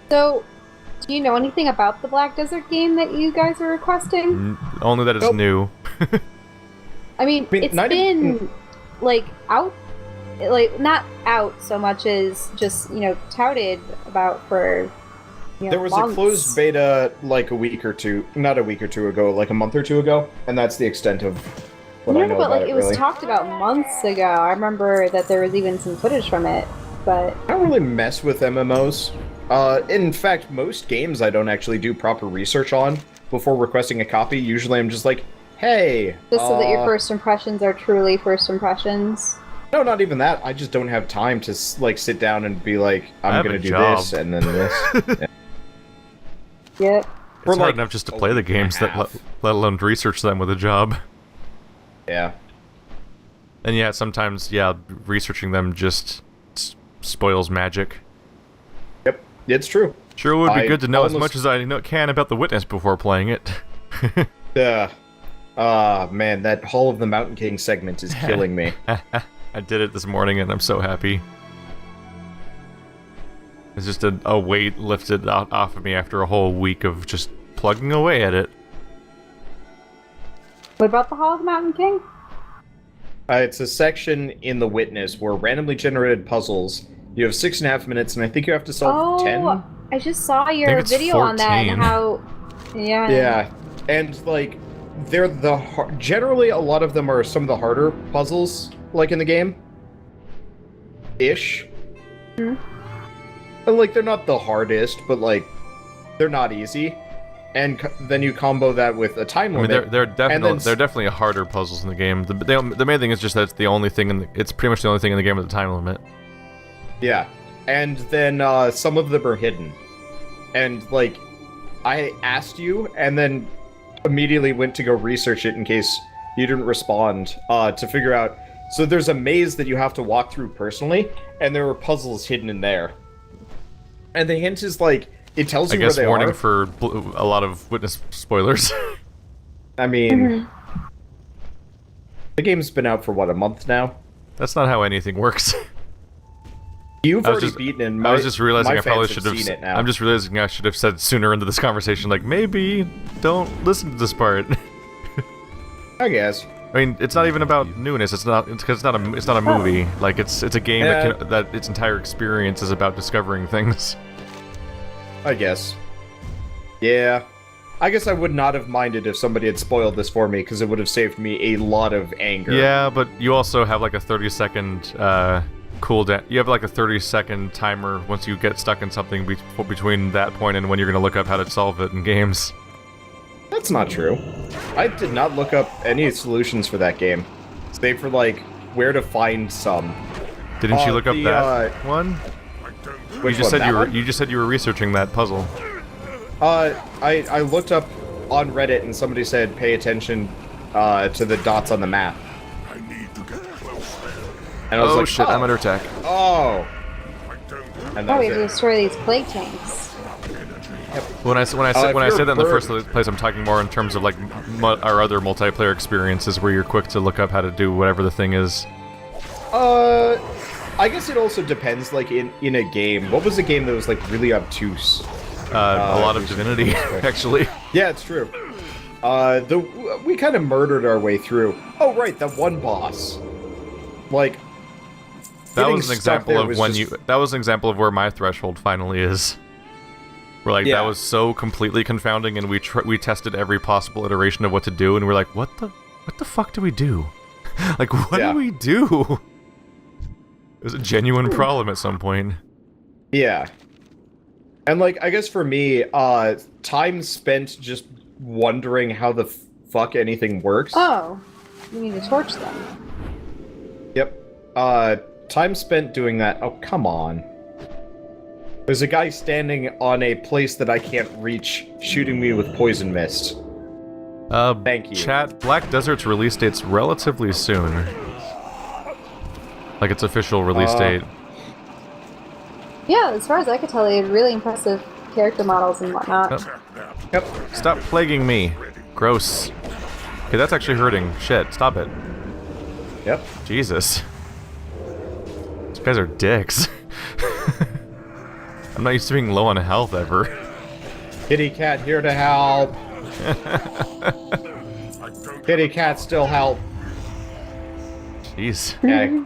So, do you know anything about the Black Desert game that you guys are requesting? Only that it's Nope. new. I mean, it's been, like, out, like, not out so much as just, touted about for, There was months. a closed beta like a week or two, not a week or two ago, like a month or two ago, and that's the extent of what I know but, about like, it, it was really. talked about months ago. I remember that there was even some footage from it, but... I don't really mess with MMOs. In fact, most games I don't actually do proper research on before requesting a copy. Usually I'm just like, hey... Just so that your first impressions are truly first impressions. No, not even that. I just don't have time to, like, sit down and be like, I'm gonna do this, and then this. Yeah. Yep. It's hard enough just to play the games, let alone research them with a job. Yeah. And yeah, sometimes, researching them just spoils magic. Yep, it's true. Sure would be good to know as much as I can about the Witness before playing it. Man, that Hall of the Mountain King segment is killing me. I did it this morning and I'm so happy. It's just a weight lifted off of me after a whole week of just plugging away at it. What about the Hall of the Mountain King? It's a section in the Witness where randomly generated puzzles. You have 6.5 minutes, and I think you have to solve 10. I just saw your video on that and how... Yeah. Yeah, and like, they're generally a lot of them are some of the harder puzzles, like in the game. Ish. Hmm. And like, they're not the hardest, but like, they're not easy. And then you combo that with a time limit. I mean, they're definitely harder puzzles in the game. The main thing is just that it's the only thing it's pretty much the only thing in the game with a time limit. Yeah, and then some of them are hidden. And like, I asked you, and then immediately went to go research it in case you didn't respond, to figure out. So there's a maze that you have to walk through personally, and there are puzzles hidden in there. And the hint is like, it tells you where they are. I guess warning for a lot of Witness spoilers. I mean, the game's been out for what, a month now? That's not how anything works. You've already beaten it. I was just realizing I probably should have seen it now. I'm just realizing I should have said sooner into this conversation, like, maybe don't listen to this part. I guess. I mean, it's not even about newness. It's not a movie. Like, it's a game that its entire experience is about discovering things. I guess. Yeah. I guess I would not have minded if somebody had spoiled this for me, because it would have saved me a lot of anger. Yeah, but you also have like a 30-second cooldown. You have like a 30-second timer once you get stuck in something between that point and when you're going to look up how to solve it in games. That's not true. I did not look up any solutions for that game, save for like where to find some. Didn't you look up that one? You just said you were researching that puzzle. I looked up on Reddit and somebody said pay attention to the dots on the map. And I was like, shit, I'm under attack. Oh. And we have to destroy these plague tanks. Yep. When I say that in the first place, I'm talking more in terms of like our other multiplayer experiences where you're quick to look up how to do whatever the thing is. I guess it also depends, like, in a game. What was a game that was, like, really obtuse? A lot of Divinity, actually. Yeah, it's true. We kind of murdered our way through. Oh, right, that one boss. Like, that was an example of that was an example of where my threshold finally is. Where, like, that was so completely confounding, and we tested every possible iteration of what to do, and we're like, what the fuck do we do? Like, what do we do? It was a genuine problem at some point. Yeah. And, like, I guess for me, time spent just wondering how the fuck anything works. Oh, you need to torch them. Yep. Time spent doing that. Oh, come on. There's a guy standing on a place that I can't reach, shooting me with poison mist. Thank you. Chat, Black Desert's release date's relatively soon. Like its official release date. Yeah, as far as I could tell, they had really impressive character models and whatnot. Yep. Stop plaguing me. Gross. Okay, that's actually hurting. Shit, stop it. Yep. Jesus. These guys are dicks. I'm not used to being low on health ever. Kitty cat here to help. Kitty cat still help. Jeez. Okay.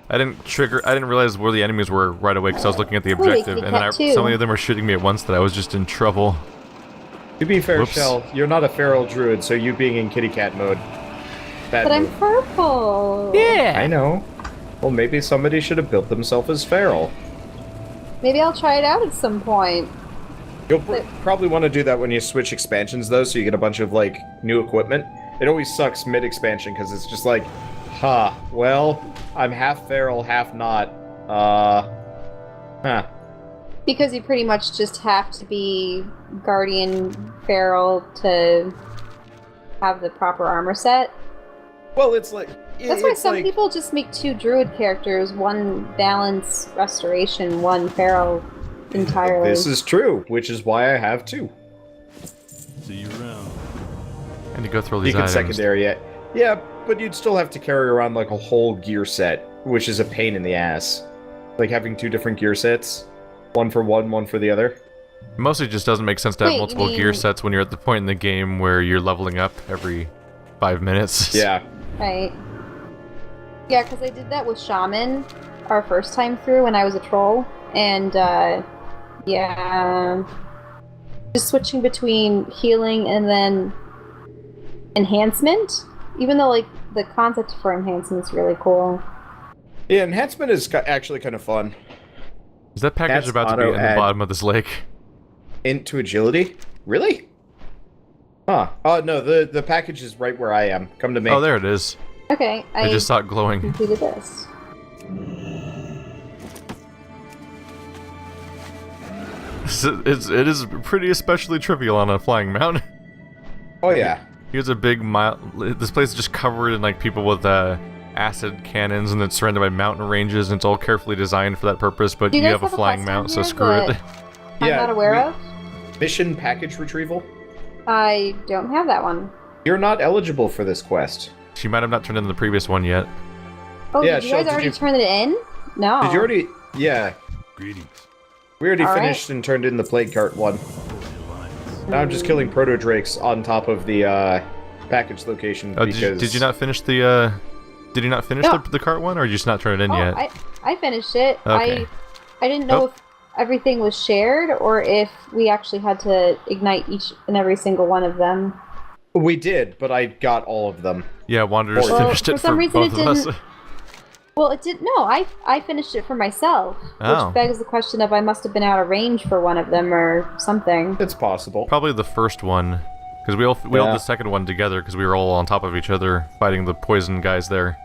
I didn't realize where the enemies were right away because I was looking at the objective, and then so many of them were shooting me at once that I was just in trouble. To be fair, Whoops. Shell, you're not a feral druid, so you being in kitty cat mode. Bad But move. I'm purple. Yeah. I know. Well, maybe somebody should have built themselves as feral. Maybe I'll try it out at some point. You'll probably want to do that when you switch expansions, though, so you get a bunch of, like, new equipment. It always sucks mid-expansion, because it's just like, well, I'm half feral, half not. Because you pretty much just have to be Guardian Feral to have the proper armor set. Well, it's like... That's why some people just make 2 druid characters, one balance restoration, one feral entirely. This is true, which is why I have 2. See you around. And to go through all these You can items. secondary it. Yeah, but you'd still have to carry around, like, a whole gear set, which is a pain in the ass. Like, having 2 different gear sets. One for one for the other. It mostly just doesn't make sense to have Wait, multiple you gear mean- sets when you're at the point in the game where you're leveling up every 5 minutes. Yeah. Right. Yeah, because I did that with Shaman our first time through when I was a troll, and yeah, just switching between healing and then enhancement, even though like the concept for enhancement's really cool. Yeah, enhancement is actually kind of fun. Is that package That's about to be in the auto-add. bottom of this lake? Into agility? Really? Huh. Oh, no, the package is right where I am. Come to me. Oh, there it is. Okay, I just saw it glowing. completed this. It is pretty especially trivial on a flying mount. Oh, yeah. Here's a big mile. This place is just covered in like people with acid cannons, and it's surrounded by mountain ranges, and it's all carefully designed for that purpose. But Do you guys have a flying quest mount, on so here screw that it. I'm Yeah, not aware of. Mission package retrieval? I don't have that one. You're not eligible for this quest. She might have not turned in the previous one yet. Oh, Yeah, did you Shel, guys did already you- turn it in? No. Did you already... Yeah. Greetings. We already All right. finished and turned in the plague cart one. Holy Alliance. Now I'm just killing proto-drakes on top of the package location Oh, because... did you not finish the? Did you not finish No. the cart one, or did you just not turn it in Oh, yet? I finished it. Okay. I didn't know Oh. if everything was shared or if we actually had to ignite each and every single one of them. We did, but I got all of them. Yeah, Wanderers Well, finished for it some for reason both it of us. didn't- Well, it didn't. No, I finished it for myself, Oh. which begs the question of I must have been out of range for one of them or something. It's possible. Probably the first one, because we all did the second one together because we were all on top of each other fighting the poison guys there.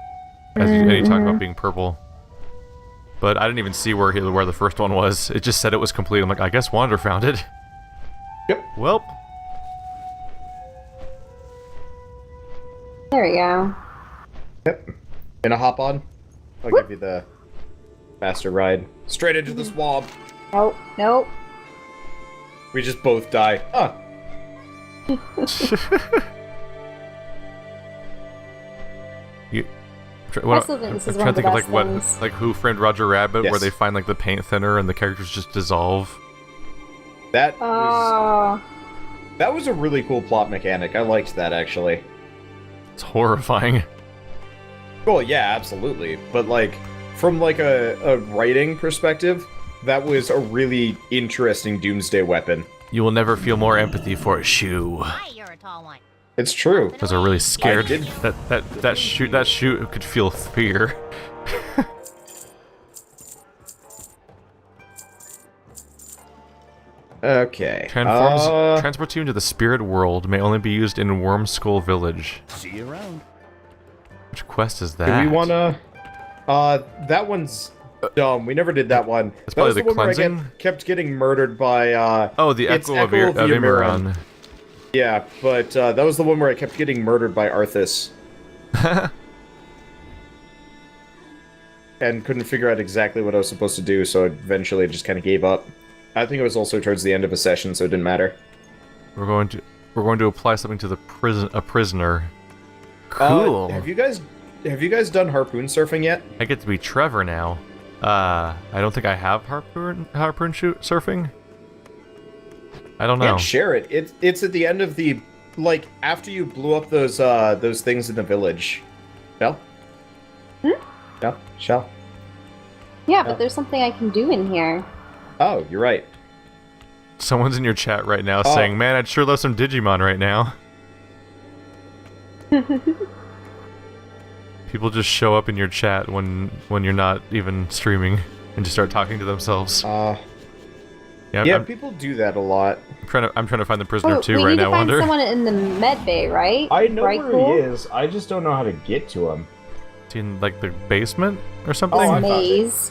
As you talk about being purple. But I didn't even see where the first one was. It just said it was complete. I'm like, I guess Wander found it. Yep. Well, There we go. Yep. Gonna hop on? I'll give you the faster ride. Straight into the swamp. Nope, nope. We just both die. Huh. I still think this is one of the best things. like Who Framed Roger Rabbit, where Yes. they find like the paint thinner and the characters just dissolve. That was Oh, that was a really cool plot mechanic. I liked that actually. It's horrifying. Well, yeah, absolutely. But like from like a writing perspective, that was a really interesting doomsday weapon. You will never feel more empathy for a shoe. Hi, you're a tall one. It's true. Because I'm really scared. I did- That shoe could feel fear. Okay. Transports you into the spirit world. May only be used in Wormskull Village. See you around. Which quest is that? Do we wanna? That one's dumb. We never did that one. That's That was probably the one where I cleansing? kept getting murdered by. Oh, the it's Echo of Imiran. Yeah, but that was the one where I kept getting murdered by Arthas. And couldn't figure out exactly what I was supposed to do, so eventually I just kind of gave up. I think it was also towards the end of a session, so it didn't matter. We're going to apply something to a prisoner. Cool. Have you guys done harpoon surfing yet? I get to be Trevor now. I don't think I have harpoon surfing. I don't know. Can't share it. It's at the end of the, like, after you blew up those things in the village. Shell? No? Shell? Yeah, but there's something I can do in here. Oh, you're right. Someone's in your chat right now saying, "Man, I'd sure love some Digimon right now." People just show up in your chat when you're not even streaming and just start talking to themselves. Yeah, people do that a lot. I'm trying to find the prisoner too right now. We need to find someone in the med bay, right? I know right, where he is. I just don't know how to get to him. Is he in like the basement or something? Oh, maze.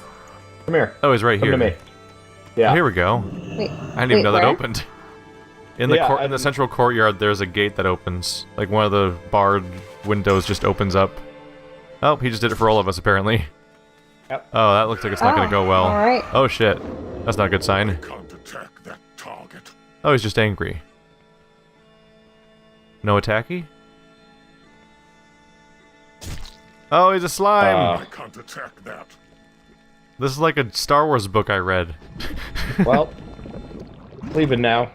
Come here. Oh, he's right here. Come to me. Yeah. Oh, here we go. Wait, I didn't even know that opened. In the in the central courtyard, there's a gate that opens. Like one of the barred windows just opens up. Oh, he just did it for all of us apparently. Yep. Oh, that looks like it's not going to go well. All right. Oh shit, that's not a good sign. Can't attack that target. Oh, he's just angry. No attacky? Oh, he's a slime! I can't attack that. This is like a Star Wars book I read. Well, leave it now.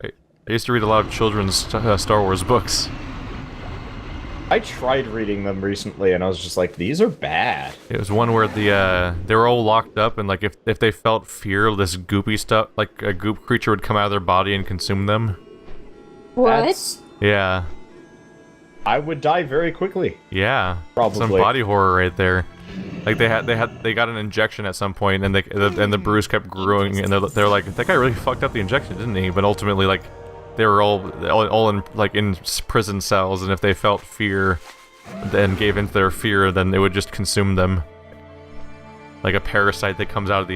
I used to read a lot of children's Star Wars books. I tried reading them recently, and I was just like, these are bad. It was one where they were all locked up, and like if they felt fear, this goopy stuff, like a goop creature would come out of their body and consume them. What? Yeah. I would die very quickly. Yeah. Probably. Some body horror right there. Like they got an injection at some point, and the bruise kept growing, and they're like, that guy really fucked up the injection, didn't he? But ultimately, like, they were all in like in prison cells, and if they felt fear, then gave into their fear, then it would just consume them, like a parasite that comes out of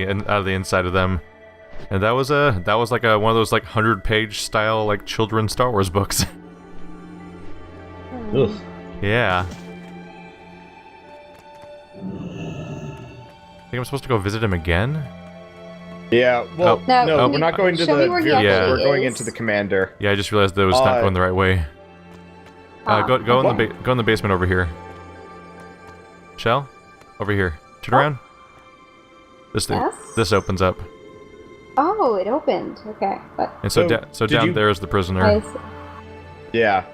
the inside of them. And that was like one of those like 100-page style like children's Star Wars books. Ugh. Yeah. I think I'm supposed to go visit him again? Yeah, well, no, we're not going to the we're going into the commander. Yeah, I just realized that it was not going the right way. Go in the basement over here. Shell? Over here. Turn around. This opens up. Oh, it opened. Okay, but and so down there is the prisoner. Yeah.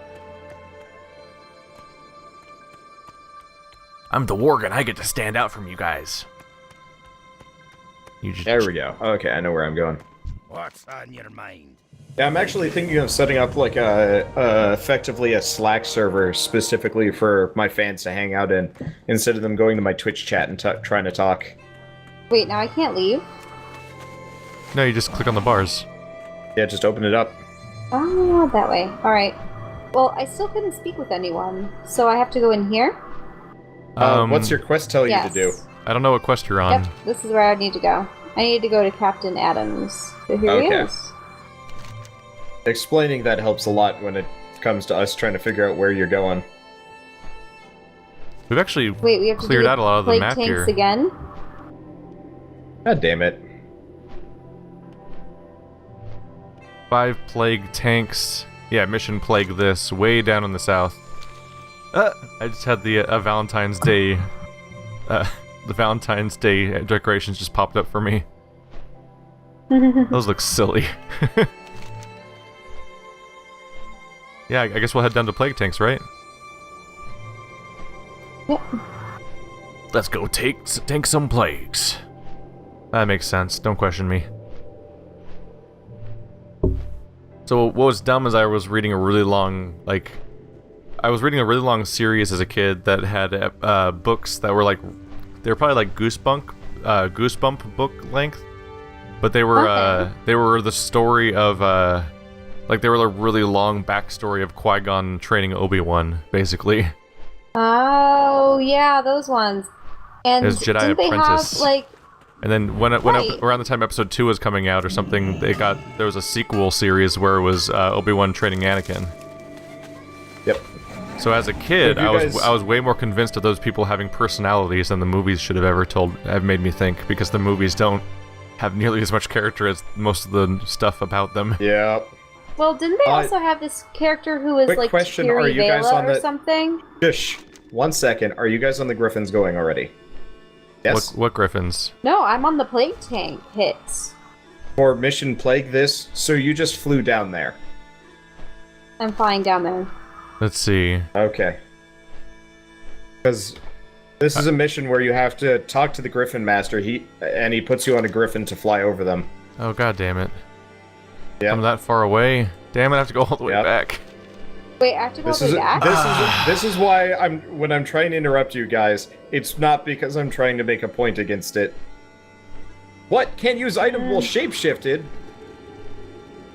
I'm the worgen. I get to stand out from you guys. There we go. Okay, I know where I'm going. What's on your mind? Yeah, I'm actually thinking of setting up like effectively a Slack server specifically for my fans to hang out in, instead of them going to my Twitch chat and trying to talk. Wait, now I can't leave? No, you just click on the bars. Yeah, just open it up. Oh, that way. Alright. Well, I still couldn't speak with anyone, so I have to go in here? What's your quest tell you to do? I don't know what quest you're on. Yep, this is where I need to go. I need to go to Captain Adams. So here he is. Explaining that helps a lot when it comes to us trying to figure out where you're going. We've actually we have cleared out a lot of the map tanks here. Again? God damn it. 5 plague tanks. Yeah, mission plague this, way down in the south. I just had the Valentine's Day... the Valentine's Day decorations just popped up for me. Those look silly. Yeah, I guess we'll head down to plague tanks, right? Yep. Let's go tank some plagues. That makes sense. Don't question me. So what was dumb is I was reading a really long, series as a kid that had books that were like, they were probably like Goosebump book length, but they were they were the story of they were a really long backstory of Qui-Gon training Obi-Wan, basically. Oh yeah, those ones. And it was Jedi didn't Apprentice. They have, like... And then when around the time Episode 2 was coming out or something, there was a sequel series where it was Obi-Wan training Anakin. Yep. So as a kid, I was way more convinced of those people having personalities than the movies should have ever have made me think, because the movies don't have nearly as much character as most of the stuff about them. Yeah. Well, didn't they also have this character who was like question, Kiri are you guys Vela on or the... something? Shush. 1 second. Are you guys on the Griffins going already? Yes. What griffins? No, I'm on the plague tank hits. For Mission Plague this, so you just flew down there. I'm flying down there. Let's see. Okay. Because this is a mission where you have to talk to the Griffin Master, and he puts you on a griffin to fly over them. Oh, god damn it. Yeah. I'm that far away. Damn it, I have to go all the way back. Wait, I have to go all the way back? This is why when I'm trying to interrupt you guys, it's not because I'm trying to make a point against it. What? Can't use item while shapeshifted?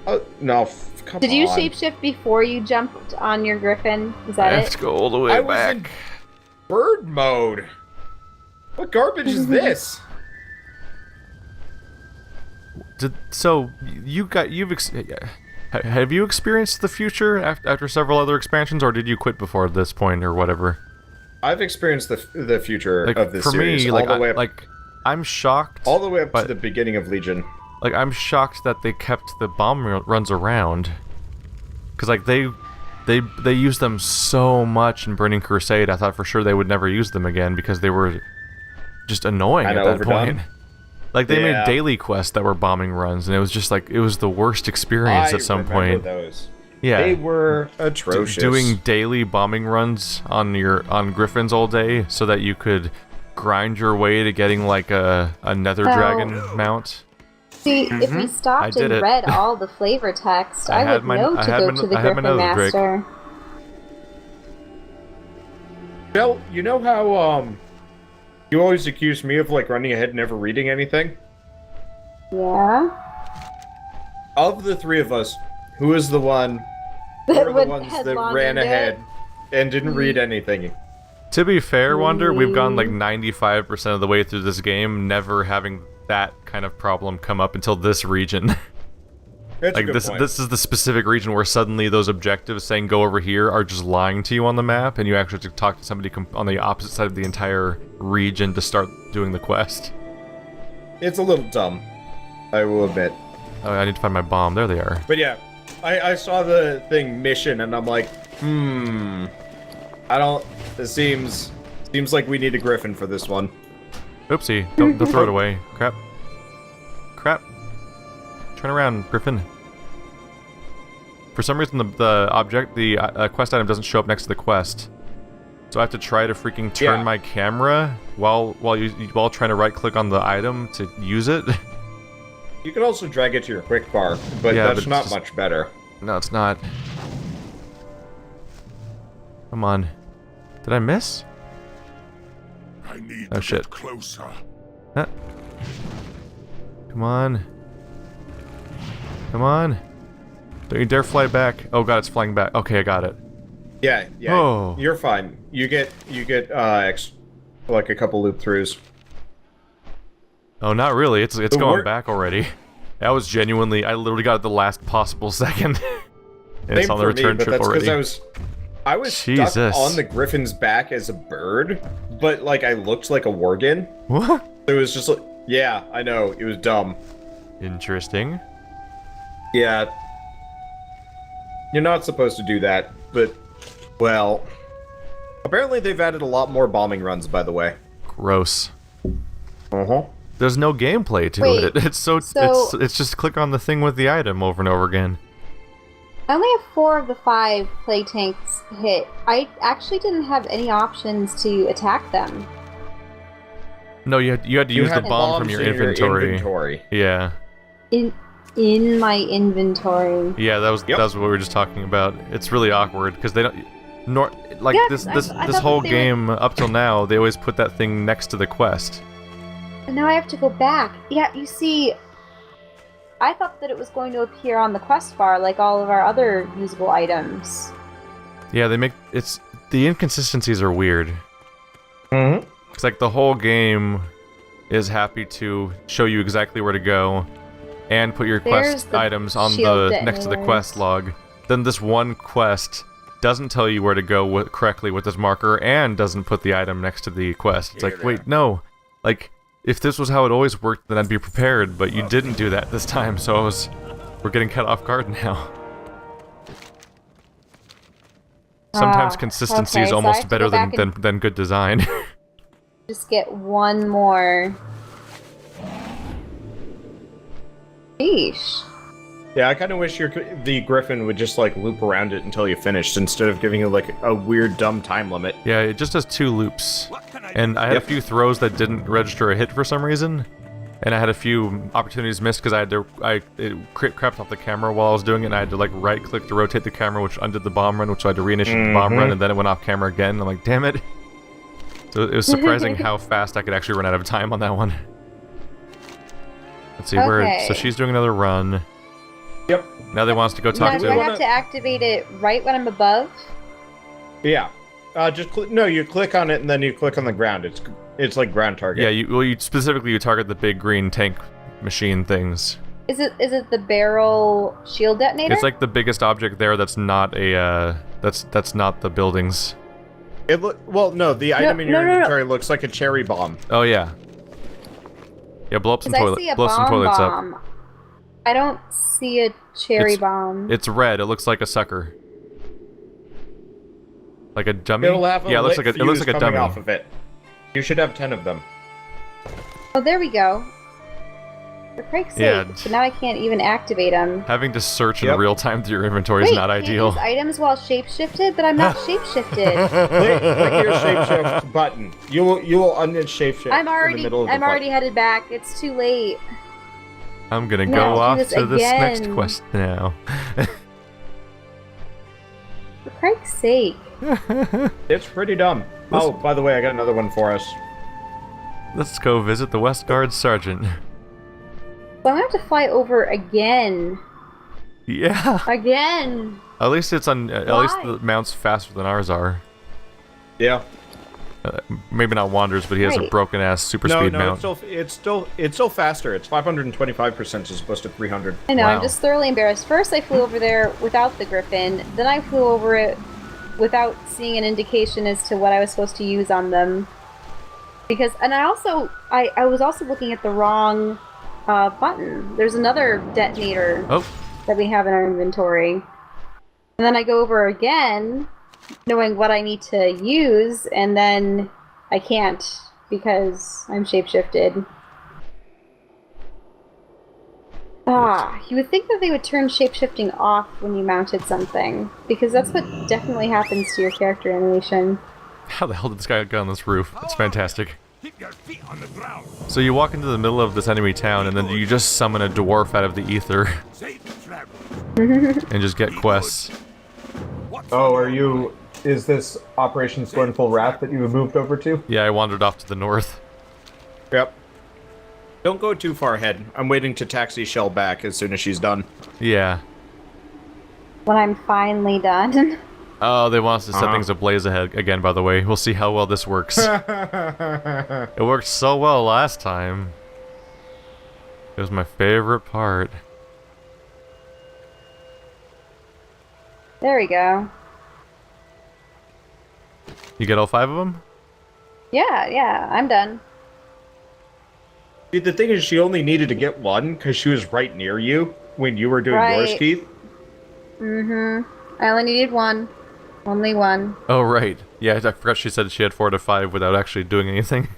Oh, no, come on. Did you shapeshift before you jumped on your griffin? Is that I it? have to go all the way back. Was in bird mode. What garbage is this? Have you experienced the future after several other expansions, or did you quit before this point, or whatever? I've experienced the future of this series. For me, I'm shocked. All the way up to the beginning of Legion. Like, I'm shocked that they kept the bomb runs around. Because, like, they used them so much in Burning Crusade, I thought for sure they would never use them again, because they were just annoying at that point. Like, they made daily quests that were bombing runs, and it was just like, it was the worst experience at some point. Those. Yeah. They were atrocious. Doing daily bombing runs on Griffins all day so that you could grind your way to getting, like, a nether dragon mount. See, if we stopped and read all the flavor text, I would know to go to the Griffin Master. Belle, you know how, you always accuse me of, like, running ahead and never reading anything? Yeah? Of the three of us, who is the one that ran ahead and didn't read anything? To be fair, Wonder, we've gone like 95% of the way through this game, never having that kind of problem come up until this region. Like, this is the specific region where suddenly those objectives saying go over here are just lying to you on the map, and you actually have to talk to somebody on the opposite side of the entire region to start doing the quest. It's a little dumb, I will admit. Oh, I need to find my bomb. There they are. But yeah, I saw the thing mission, and I'm like, it seems like we need a griffin for this one. Oopsie, don't throw it away. Crap. Turn around, Griffin. For some reason, the quest item doesn't show up next to the quest, so I have to try to freaking turn my camera while trying to right-click on the item to use it. You can also drag it to your quick bar, but that's not much better. No, it's not. Come on. Did I miss? I need to get closer. Huh? Come on. Come on. Don't you dare fly back. Oh god, it's flying back. Okay, I got it. Yeah. Oh. You're fine. You get like a couple loop throughs. Oh, not really. It's going back already. I literally got it the last possible second. And it's on the return trip already. I was stuck on the griffin's back as a bird, but like I looked like a worgen. What? It was just like, yeah, I know, it was dumb. Interesting. Yeah. You're not supposed to do that, but, well, apparently they've added a lot more bombing runs, by the way. Gross. Uh-huh. There's no gameplay to it. It's just click on the thing with the item over and over again. I only have 4 of the 5 plague tanks hit. I actually didn't have any options to attack them. No, you had to use the bomb from your inventory. Yeah. In my inventory. Yeah, that was what we were just talking about. It's really awkward because they don't. This whole game up till now, they always put that thing next to the quest. And now I have to go back. Yeah, you see, I thought that it was going to appear on the quest bar like all of our other usable items. Yeah, the inconsistencies are weird. Mm-hmm. It's like the whole game is happy to show you exactly where to go and put your quest items on the next to the quest log. Then this one quest doesn't tell you where to go correctly with this marker and doesn't put the item next to the quest. It's like, wait, no. Like, if this was how it always worked, then I'd be prepared, but you didn't do that this time, so we're getting caught off guard now. Sometimes consistency is almost better than good design. Just get one more. Sheesh. Yeah, I kind of wish the Griffin would just, like, loop around it until you finished, instead of giving you, like, a weird, dumb time limit. Yeah, it just has 2 loops. And I had a few throws that didn't register a hit for some reason. And I had a few opportunities missed because it crept off the camera while I was doing it, and I had to, like, right-click to rotate the camera, which undid the bomb run, which I had to reinitiate the bomb run, and then it went off camera again. I'm like, damn it. So it was surprising how fast I could actually run out of time on that one. Let's see, so she's doing another run. Yep. Now they want us to go talk to... Do I have to activate it right when I'm above? Yeah. You click on it and then you click on the ground. It's like ground target. Yeah, you specifically target the big green tank machine things. Is it the barrel shield detonator? It's like the biggest object there that's not a that's not the buildings. The item in your inventory looks like a cherry bomb. Oh yeah. Yeah, blow up some toilets up. I don't see a cherry bomb. It's red. It looks like a sucker. Like a dummy? It'll have it looks like a dummy. Off of it. You should have 10 of them. Oh, there we go. For Christ's sake, but now I can't even activate them. Having to search in real time through your inventory is not ideal. Use items while shapeshifted, but I'm not shapeshifted. Click your shapeshift button. You will shapeshift. I'm already headed back. It's too late. I'm gonna go off to this next quest now. For Christ's sake. It's pretty dumb. Oh, by the way, I got another one for us. Let's go visit the West Guard Sergeant. So I'm gonna have to fly over again. Yeah. Again. At least it's on. At least the mount's faster than ours are. Yeah. Maybe not Wanderers, but he has a broken ass super speed mount. It's still faster. It's 525% as opposed to 300. I know. Wow. I'm just thoroughly embarrassed. First, I flew over there without the Griffin. Then I flew over it without seeing an indication as to what I was supposed to use on them. I was also looking at the wrong button. There's another detonator that we have in our inventory. And then I go over again, knowing what I need to use, and then I can't because I'm shapeshifted. You would think that they would turn shapeshifting off when you mounted something, because that's what definitely happens to your character animation. How the hell did this guy get on this roof? It's fantastic. So you walk into the middle of this enemy town, and then you just summon a dwarf out of the ether and just get quests. Oh, is this Operation Scornful Wrath that you have moved over to? Yeah, I wandered off to the north. Yep. Don't go too far ahead. I'm waiting to taxi Shell back as soon as she's done. Yeah. When I'm finally done. Oh, they want us to set things ablaze ahead again, by the way. We'll see how well this works. It worked so well last time. It was my favorite part. There we go. You get all 5 of them? Yeah, I'm done. Dude, the thing is, she only needed to get one because she was right near you when you were doing yours, Keith. I only needed one. Only one. Oh, right. Yeah, I forgot she said she had 4 to 5 without actually doing anything.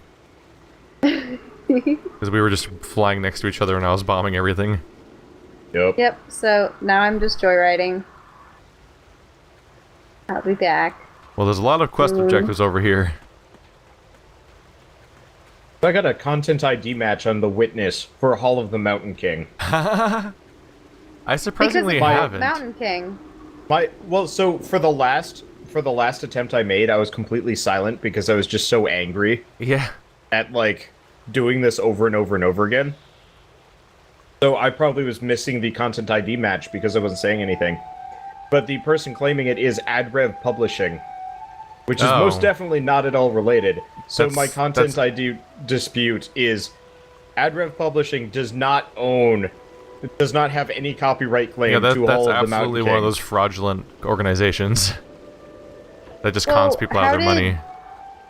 Because we were just flying next to each other and I was bombing everything. Yep, so now I'm just joyriding. I'll be back. Well, there's a lot of quest objectives over here. I got a content ID match on the Witness for Hall of the Mountain King. I surprisingly haven't. Mountain King. So for the last attempt I made, I was completely silent because I was just so angry. Yeah. At like doing this over and over and over again. So I probably was missing the content ID match because I wasn't saying anything. But the person claiming it is AdRev Publishing, which is most definitely not at all related. So my content ID dispute is AdRev Publishing does not have any copyright claim to Hall of the Mountain King. That's absolutely one of those fraudulent organizations that just cons people out of their money.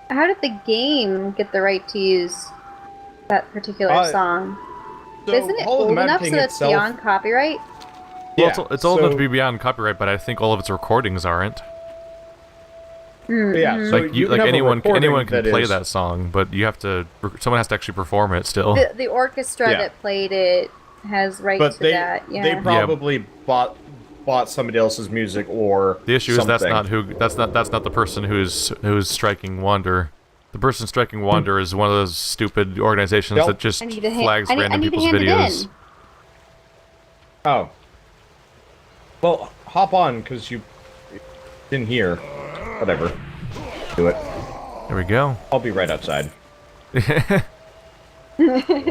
How did the game get the right to use that particular song? So isn't it old enough so that's beyond copyright? Well, it's old enough to be beyond copyright, but I think all of its recordings aren't. Yeah, so like you can have a anyone recording can play is- that song, but you have to. Someone has to actually perform it still. The orchestra Yeah. that played it has rights But to they that. Yeah. they probably bought somebody else's music or The issue something. is that's not the person who's striking Wander. The person striking Wander is one of those stupid organizations Nope. that just I need to flags I need random to people's hand it videos. in. Oh. Well, hop on, because you didn't hear. Whatever. Do it. There we go. I'll be right outside. I'm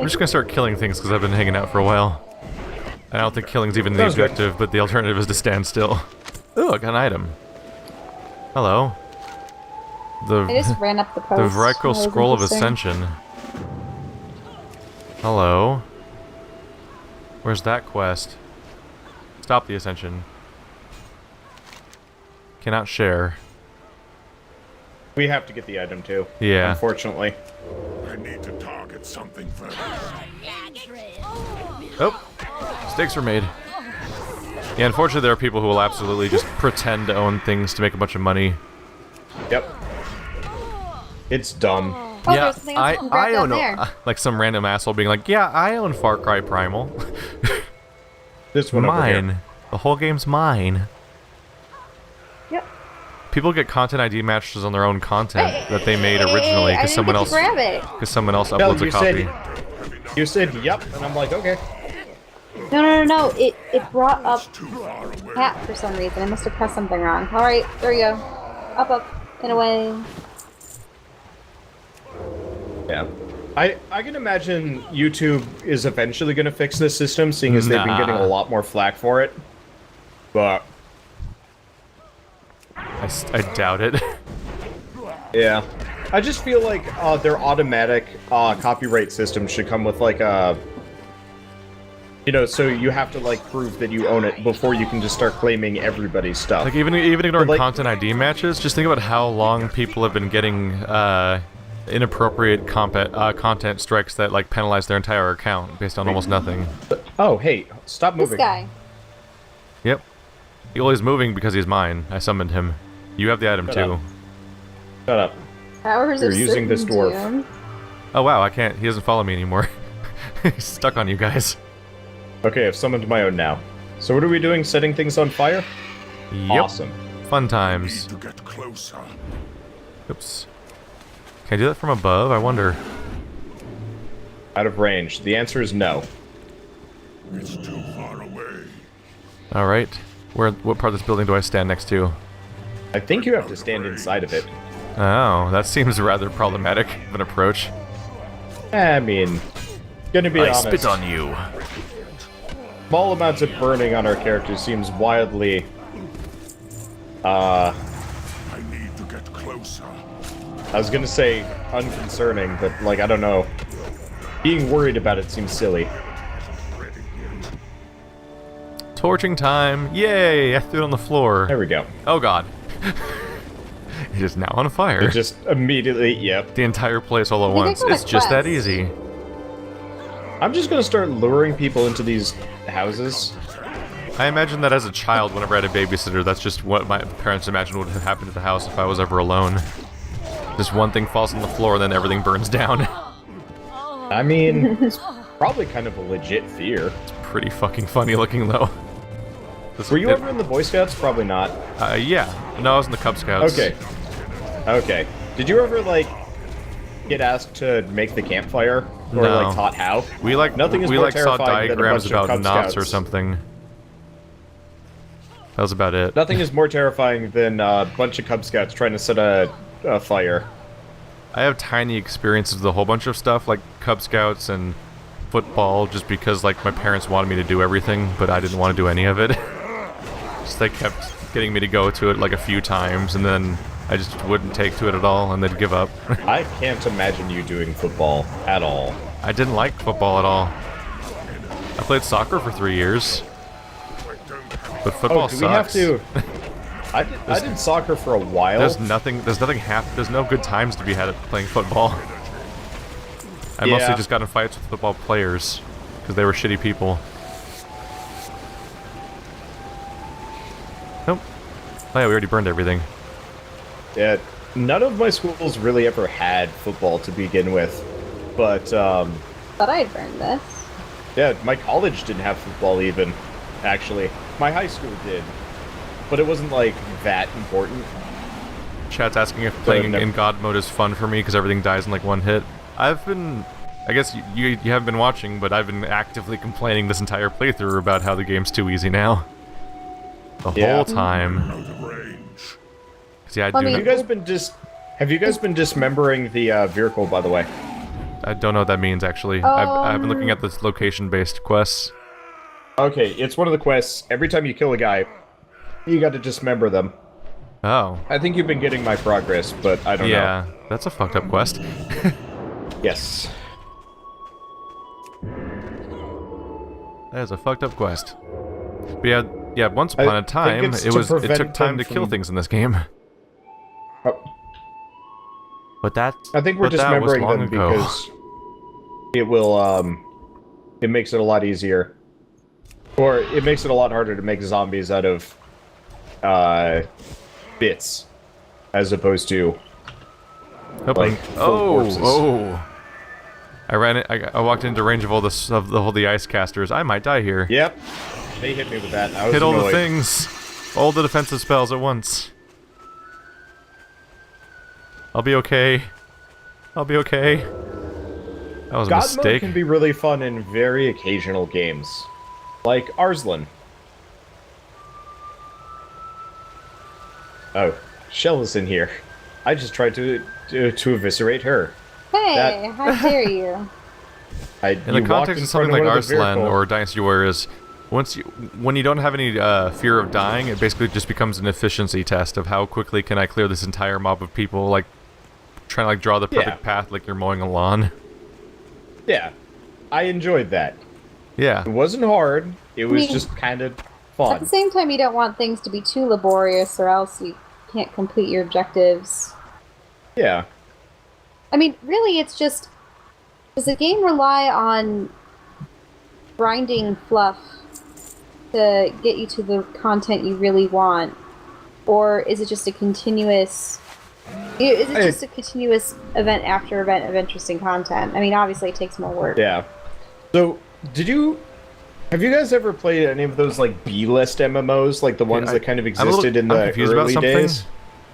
just gonna start killing things because I've been hanging out for a while. I don't think killing's even the Sounds good. objective, but the alternative is to stand still. Ooh, I got an item. Hello. I just ran up the post. The Vrykal That was Scroll of interesting. Ascension. Hello. Where's that quest? Stop the Ascension. Cannot share. We have to get the item too. Yeah. Unfortunately. I need to target something first. Oh! Mistakes were made. Yeah, unfortunately there are people who will absolutely just pretend to own things to make a bunch of money. Yep. It's dumb. Oh, yeah, there's something else you can grab down there. like some random asshole being like, yeah, I own Far Cry Primal. This one over here. Mine. The whole game's mine. Yep. People get content ID matches on their own content that they made originally I because didn't someone get else to grab it. No, uploads a you copy. You said yep, and I'm like, okay. No. It brought up Too far away. Pat for some reason. I must have pressed something wrong. All right, there we go. Up, and away. Yeah. I can imagine YouTube is eventually going to fix this system, seeing as they've been getting a lot more flack for it. But I doubt it. yeah, I just feel like their automatic copyright system should come with like a, so you have to like prove that you own it before you can just start claiming everybody's stuff. Like even ignoring like- content ID matches, just think about how long people have been getting inappropriate content strikes that like penalize their entire account based on almost nothing. Oh, hey, stop This moving. guy. Yep. He's moving because he's mine. I summoned him. You have the item Shut too. up. Shut up. Powers You're of using this dwarf. Doom. Oh wow, I can't. He doesn't follow me anymore. He's stuck on you guys. Okay, I've summoned my own now. So what are we doing? Setting things on fire? Yep. Awesome. Fun Need times. to get closer. Oops. Can I do that from above? I wonder. Out of range. The answer is no. It's too far away. All right. What part of this building do I stand next to? I think you have to stand inside of it. Oh, that seems rather problematic of an approach. I mean, gonna be honest. spit on you. Small amounts of burning on our characters seems wildly, I need to get closer. I was gonna say unconcerning, but like, I don't know. Being worried about it seems silly. Torching time! Yay! I threw it on the floor. There we go. Oh god. It is now on fire. It just immediately, yep. The entire place all at think I once. got a It's just that quest. easy. I'm just gonna start luring people into these houses. I imagine that as a child, whenever I had a babysitter, that's just what my parents imagined would have happened to the house if I was ever alone. Just one thing falls on the floor and then everything burns down. I mean, it's probably kind of a legit fear. Pretty fucking funny looking though. Were you ever in the Boy Scouts? Probably not. Yeah. No, I was in the Cub Scouts. Okay. Okay. Did you ever, like, get asked to make the campfire? Or, No. like, taught how? We Nothing is we more saw terrifying than a diagrams bunch of about Cub knots or Scouts. something. That was about it. Nothing is more terrifying than a bunch of Cub Scouts trying to set a fire. I have tiny experiences with a whole bunch of stuff, like Cub Scouts and football, just because like my parents wanted me to do everything, but I didn't want to do any of it. Just they kept getting me to go to it like a few times, and then I just wouldn't take to it at all, and they'd give up. I can't imagine you doing football at all. I didn't like football at all. I played soccer for 3 years, but football Oh, do we have sucks. to... I did soccer for a while. There's no good times to be had at playing football. I Yeah. mostly just got in fights with football players because they were shitty people. Nope. Oh yeah, we already burned everything. Yeah, none of my schools really ever had football to begin with, but Thought I'd learned this. yeah, my college didn't have football even. Actually, my high school did, but it wasn't like that important. Chat's asking if playing in God mode is fun for me because everything dies in like one hit. I guess you haven't been watching, but I've been actively complaining this entire playthrough about how the game's too easy now. The whole time. Out of range. Yeah, Have you guys been dismembering the vehicle, by the way? I don't know what that means actually. I've been looking at this location-based quests. Okay, it's one of the quests. Every time you kill a guy, you got to dismember them. Oh. I think you've been getting my progress, but I don't know. Yeah, that's a fucked up quest. Yes. That is a fucked up quest. But yeah, once upon a time, it took time to kill things in this game. Oh. But that I think we're dismembering them because it will it makes it a lot easier. Or it makes it a lot harder to make zombies out of bits as opposed to like full corpses. I walked into range of all the ice casters. I might die here. Yep. They hit me with that. I was Hit all annoyed. the things. All the defensive spells at once. I'll be okay. I'll be okay. That was a God mistake. mode can be really fun in very occasional games. Like Arslan. Oh, Shell is in here. I just tried to eviscerate her. Hey, how dare you? In the context of something like Arslan or Dynasty Warriors, when you don't have any fear of dying, it basically just becomes an efficiency test of how quickly can I clear this entire mob of people, like trying to like draw the perfect path like you're mowing a lawn. Yeah, I enjoyed that. Yeah. It wasn't hard. It was just kind of fun. At the same time, you don't want things to be too laborious, or else you can't complete your objectives. Yeah. I mean, really, it's just... Does the game rely on grinding fluff to get you to the content you really want? Or is it just a continuous... Is it just a continuous event after event of interesting content? I mean, obviously it takes more work. Yeah. So, have you guys ever played any of those, like, B-list MMOs? Like the ones that kind of existed in the early days?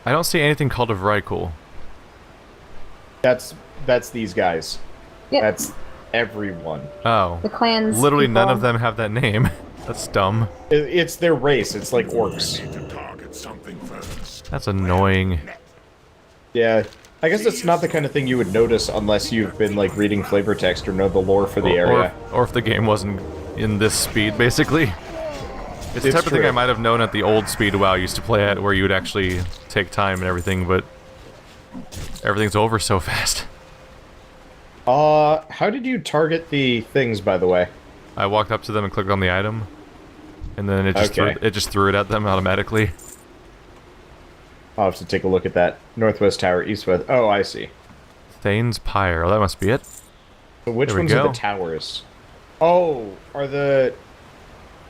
I don't see anything called a Vrykul. That's these guys. Yep. That's everyone. Oh. The clans. Literally people. none of them have that name. That's dumb. It's their race. It's like orcs. I need to target something first. That's annoying. Yeah. I guess it's not the kind of thing you would notice unless you've been, like, reading flavor text or know the lore for the area. Or if the game wasn't in this speed, basically. It's the type of thing I might have known at the old speed WoW used to play at, where you would actually take time and everything, but everything's over so fast. How did you target the things, by the way? I walked up to them and clicked on the item, and then it just threw it at them automatically. I'll have to take a look at that. Northwest Tower, East-West. Oh, I see. Thane's Pyre. Oh, that must be it. So which ones are the towers? Oh, are the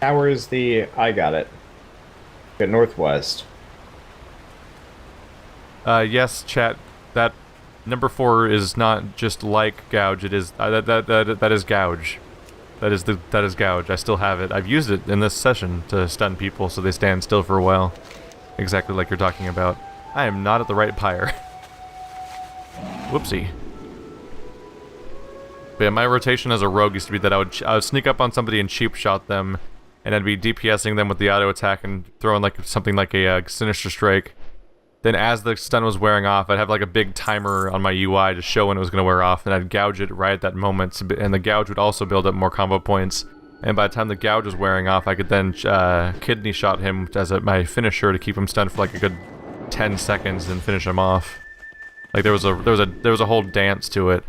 towers the... I got it. At Northwest. Yes, chat. That number 4 is not just like gouge. It is that is gouge. That is gouge. I still have it. I've used it in this session to stun people so they stand still for a while. Exactly like you're talking about. I am not at the right pyre. Whoopsie. But yeah, my rotation as a rogue used to be that I would sneak up on somebody and cheap shot them, and I'd be DPSing them with the auto attack and throwing like something like a Sinister Strike. Then as the stun was wearing off, I'd have like a big timer on my UI to show when it was going to wear off, and I'd gouge it right at that moment, and the gouge would also build up more combo points. And by the time the gouge was wearing off, I could then kidney shot him as my finisher to keep him stunned for like a good 10 seconds and finish him off. Like there was a whole dance to it.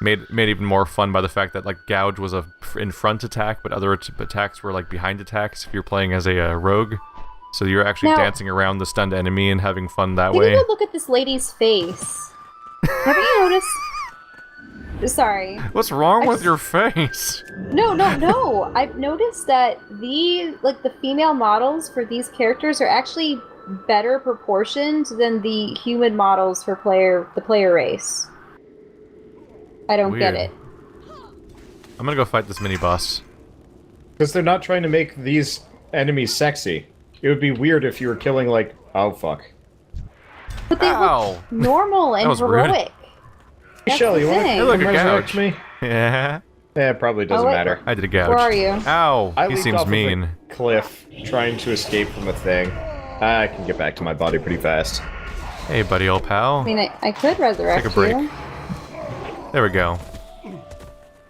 Made even more fun by the fact that like gouge was a in front attack, but other attacks were like behind attacks if you're playing as a rogue. So you're actually dancing around the stunned enemy and having fun that way. Can you go look at this lady's face? Have you noticed? Sorry. What's wrong with your face? No. I've noticed that the female models for these characters are actually better proportioned than the human models for the player race. I don't get it. I'm gonna go fight this mini boss. Because they're not trying to make these enemies sexy. It would be weird if you were killing, like... Oh, fuck. But they look normal and heroic. Hey, Shelly, you want to resurrect me? Yeah. Yeah, it probably doesn't matter. I did a gouge. Where are you? Ow! I He leaped seems off mean. Of a cliff, trying to escape from a thing. I can get back to my body pretty fast. Hey, buddy, old pal. I mean, I could resurrect Take a break. you. There we go.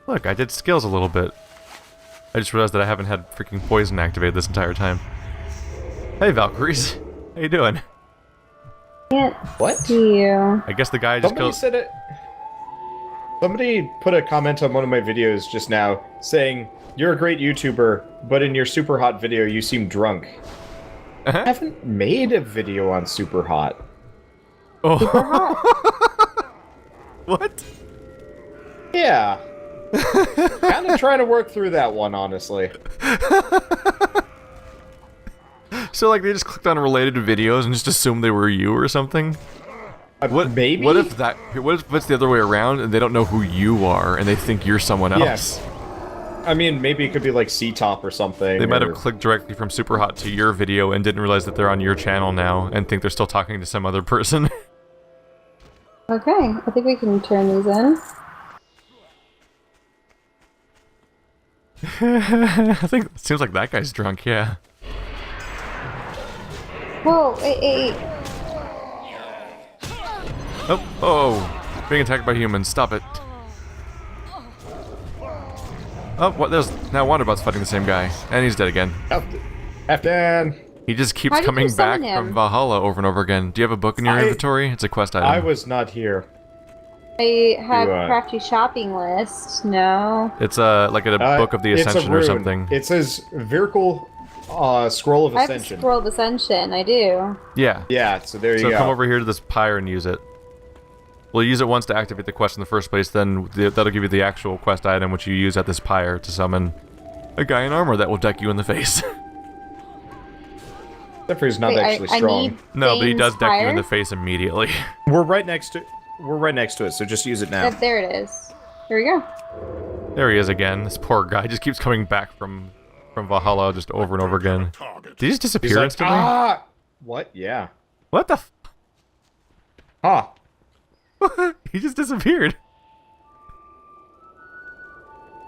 Look, I did skills a little bit. I just realized that I haven't had freaking poison activated this entire time. Hey, Valkyries. How you doing? Can't What? see you. I guess the guy just killed... Somebody put a comment on one of my videos just now saying, "You're a great YouTuber, but in your super hot video you seem drunk." I haven't made a video on super hot. Oh. Super hot. What? Yeah. Kind of trying to work through that one, honestly. So, like, they just clicked on related videos and just assumed they were you or something? Maybe? What if it's the other way around and they don't know who you are and they think you're someone else? Yes. I mean, maybe it could be like C-Top or something. They might have clicked directly from Superhot to your video and didn't realize that they're on your channel now and think they're still talking to some other person. Okay, I think we can turn these in. I think it seems like that guy's drunk, yeah. Whoa, hey. Oh, being attacked by humans, stop it. Oh, what? There's now Wanderbot's fighting the same guy, and he's dead again. Afghan. He just keeps coming back from Valhalla over and over again. Do you have a book in your inventory? It's a quest item. I was not here. I have crafty shopping list. No. It's like a book of the Ascension or something. It says Vehicle Scroll of Ascension. I have a Scroll of Ascension. I do. Yeah. Yeah. So there you go. So come over here to this pyre and use it. We'll use it once to activate the quest in the first place, then that'll give you the actual quest item which you use at this pyre to summon a guy in armor that will deck you in the face. Except for he's not actually strong. No, but he does deck you in the face immediately. We're right next to it, so just use it now. There it is. Here we go. There he is again. This poor guy just keeps coming back from Valhalla just over and over again. Did he just disappear instantly? Ah! What? Yeah. What the f- Huh. He just disappeared.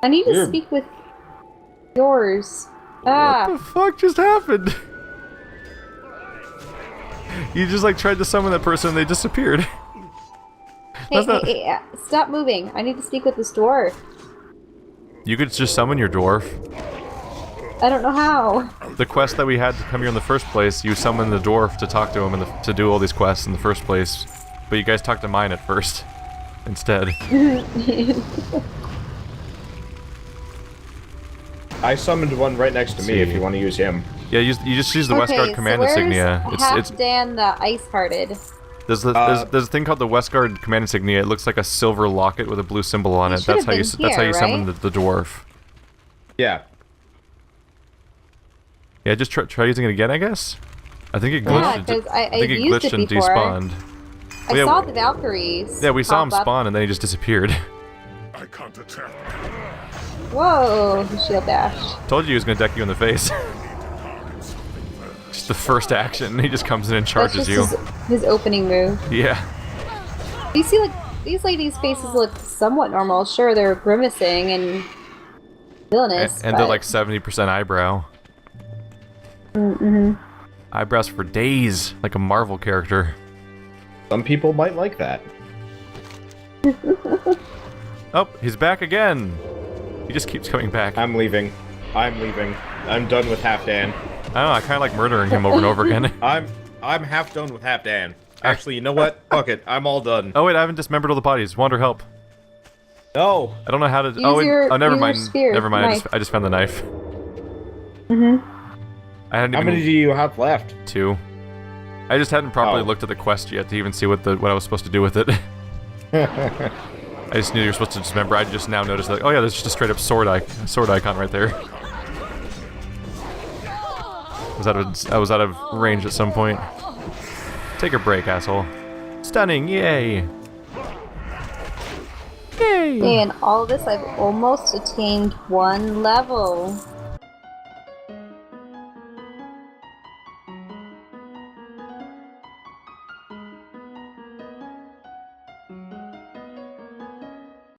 I need to speak with yours. Ah. What the fuck just happened? You just like tried to summon that person and they disappeared. Hey, stop moving. I need to speak with this dwarf. You could just summon your dwarf. I don't know how. The quest that we had to come here in the first place, you summoned the dwarf to talk to him and to do all these quests in the first place. But you guys talked to mine at first, instead. I summoned one right next to me if you want to use him. Yeah, you just use the Westguard command insignia. It's Dan the Ice-Hearted. There's a thing called the Westguard command insignia. It looks like a silver locket with a blue symbol on it. That's how you summon the dwarf. Yeah. Yeah, just try using it again, I guess. I think it glitched. Yeah, I think it glitched and despawned. I saw the Valkyries. Yeah, we saw him spawn and then he just disappeared. I can't attack. Whoa, he shield dashed. Told you he was gonna deck you in the face. Just the first action, he just comes in and charges you. His opening move. Yeah. You see, like, these ladies' faces look somewhat normal. Sure, they're grimacing and villainous, and they're like 70% eyebrow. Mm-hmm. Eyebrows for days, like a Marvel character. Some people might like that. Oh, he's back again. He just keeps coming back. I'm leaving. I'm done with Half Dan. I don't know, I kind of like murdering him over and over again. I'm half done with Half Dan. Actually, you know what? Fuck it. I'm all done. Oh wait, I haven't dismembered all the bodies. Wander, help. No. I don't know how to. Never mind. Never mind. I just found the knife. How many do you have left? 2. I just hadn't properly looked at the quest yet to even see what I was supposed to do with it. I just knew you were supposed to dismember. I just now noticed that. Oh yeah, there's just a straight up sword icon right there. I was out of range at some point. Take a break, asshole. Stunning, yay! Yay! And all this, I've almost attained 1 level.